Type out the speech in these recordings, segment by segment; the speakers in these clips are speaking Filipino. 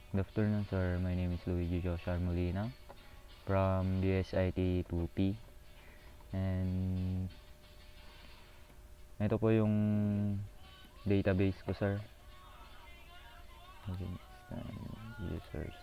Good afternoon, sir. My name is Luigi Joshua Molina from BSIT 2P. And ito po yung database ko, sir. Users.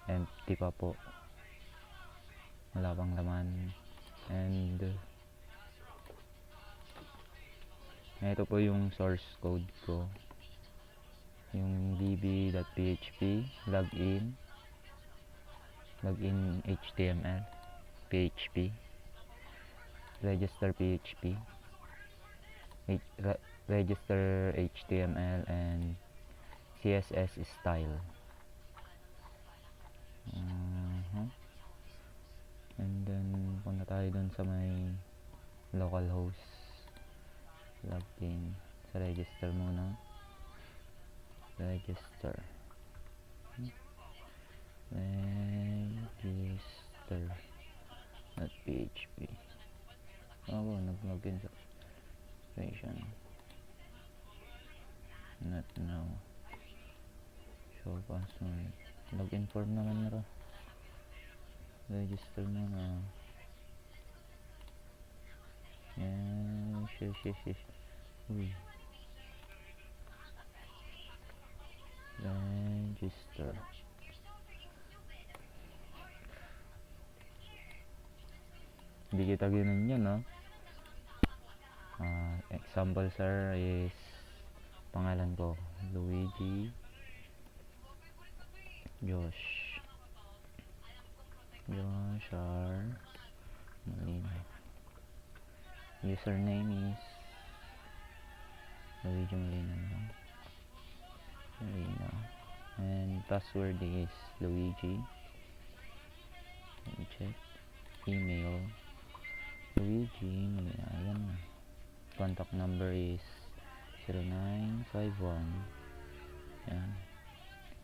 Empty pa po. Wala pang laman. And ito po yung source code ko. Yung db.php, login HTML, PHP, register PHP, register HTML, and CSS style. And then punta tayo dun sa may localhost, login sa register muna. Register .php. Nag-login sa station. Not now. Show password. Login form naman na. Register muna. Uy. Register. Hindi kita ganun yan, no? Example, sir, is pangalan ko, Luigi Joshua Molina. Username is Luigi Molina. And password is Luigi. Let me check. Email Luigi Molina. Ayan na. Contact number is 0951. Ayan.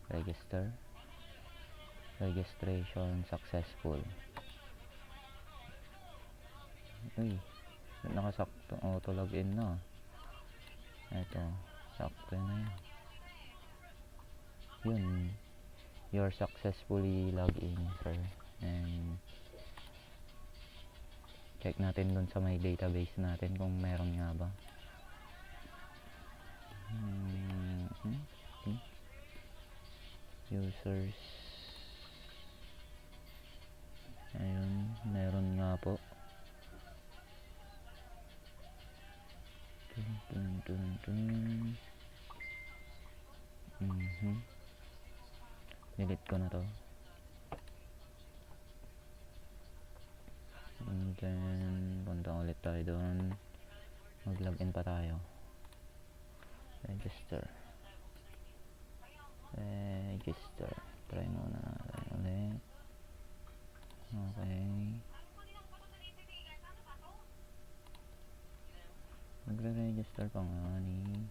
Register. Registration successful. Uy, nakasakto. Auto login na. Ito, sakto na yan. Yun, you're successfully logged in, sir. And check natin dun sa may database natin kung meron nga ba. Users, ayun, meron nga po. Delete ko na to. And then punta ulit tayo doon. Mag-login pa tayo. Register. Try muna natin ulit. Okay. Magre-register pa nga ni.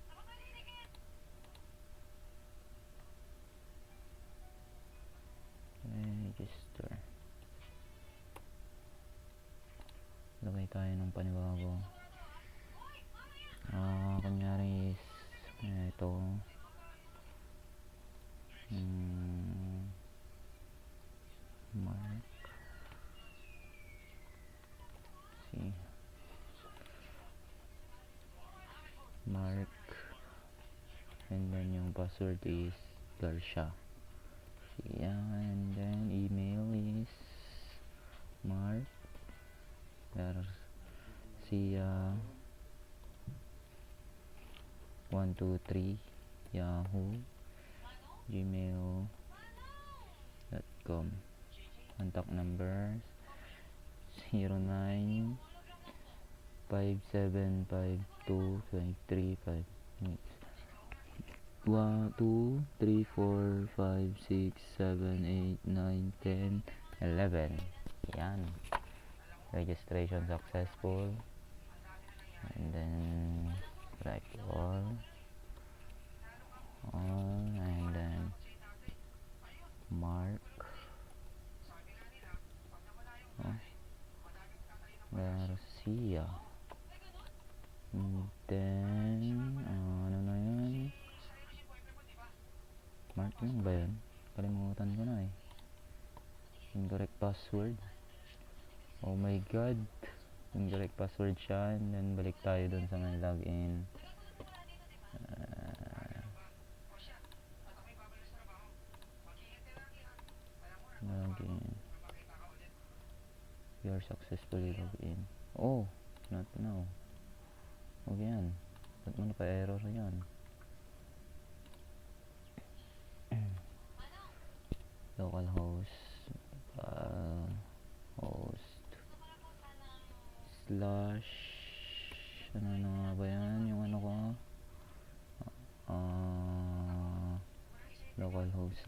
Register. Lagay tayo ng panibago. Kunyari is ito. Mark. See. Mark. And then yung password is Garcia. Yeah, and then email is Mark Garcia 123 Yahoo gmail.com. Contact numbers 09 5752 235 1 2 3 4 5 6 7 8 9 10 11. Yan, registration successful. And then select all, and then Mark Garcia. And then ano na yan, Smart yun ba yun? Kalimutan ko na eh. Incorrect password. Oh my god. Incorrect password siya. And then balik tayo dun sa may login. Login. You are successfully logged in. Oh, not now. Huwag yan. Ba't mo na pa-error yan? Localhost host slash ano na nga ba yan? Yung ano ko localhost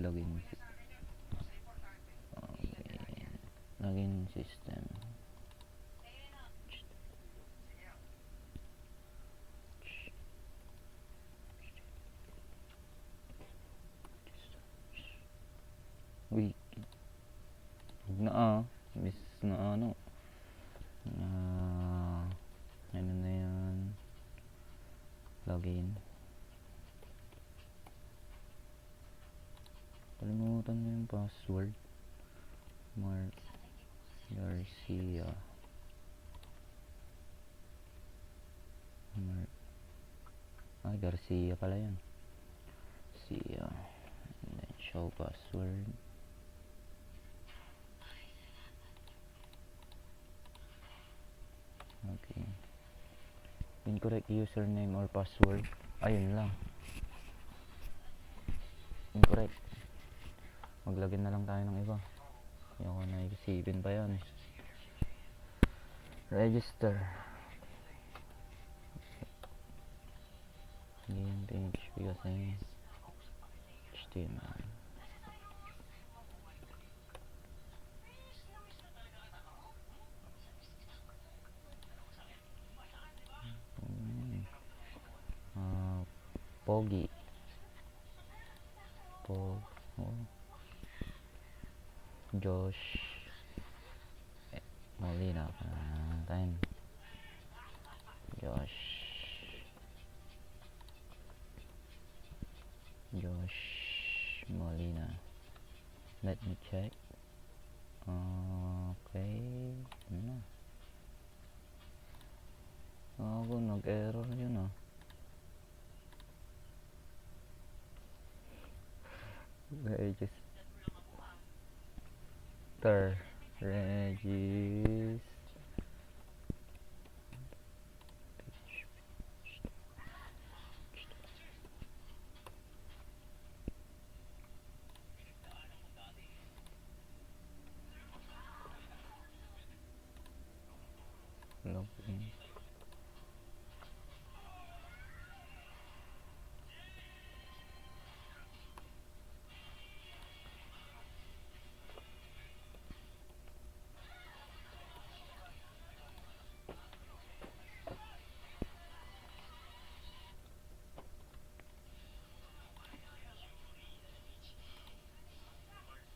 login system. Uy, huwag na miss na ano ano na yan, login. Kalimutan ko yung password. Mark Garcia. Garcia pala yan. Garcia. And then show password. Okay. Incorrect username or password. Ayun lang. Incorrect. Maglagin na lang tayo ng iba. Ayoko na i-savein pa yan. Register. Game page because I'm HTML. Pogi. Josh Molina. Josh Molina. Let me check. Okay. Ano? Ako, nag-error yun Register. Login.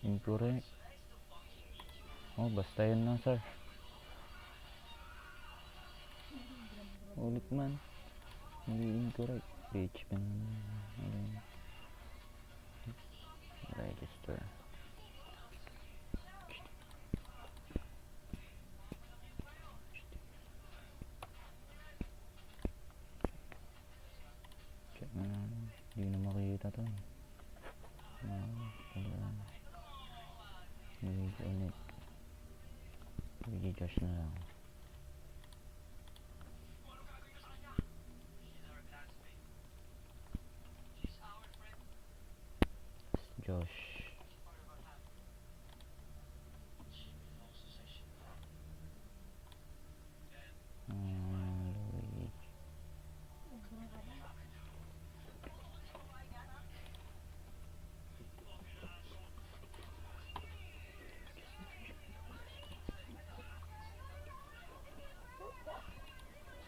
Incorrect. Oh, basta yun lang, sir. Ulit man. Incorrect. PHP register. Check na. Hindi na makikita to. Ulit. Josh na lang. Josh.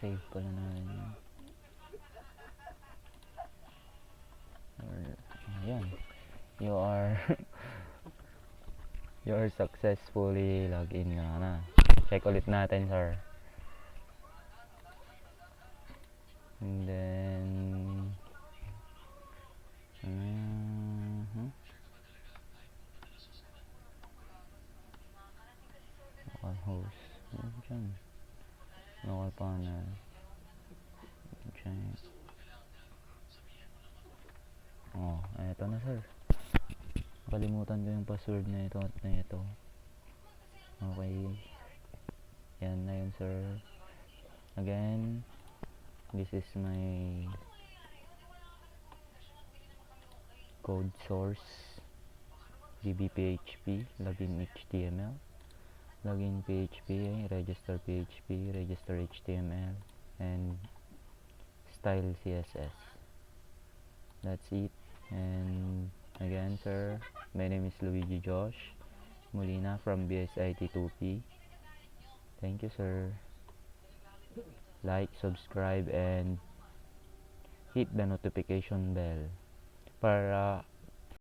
Save pala natin yun. Ayan. You are successfully logged in na. Check ulit natin, sir. And then dyan. Local panel. Dyan. Oh, eto na sir. Nakalimutan ko yung password na ito at na ito. Okay. Yan na yun sir. Again, this is my code source dbphp, login html, login php, register php, register html, and style css. That's it. And again sir, my name is Luigi Josh Molina from BSIT 2P. Thank you sir. Like, subscribe, and hit the notification bell para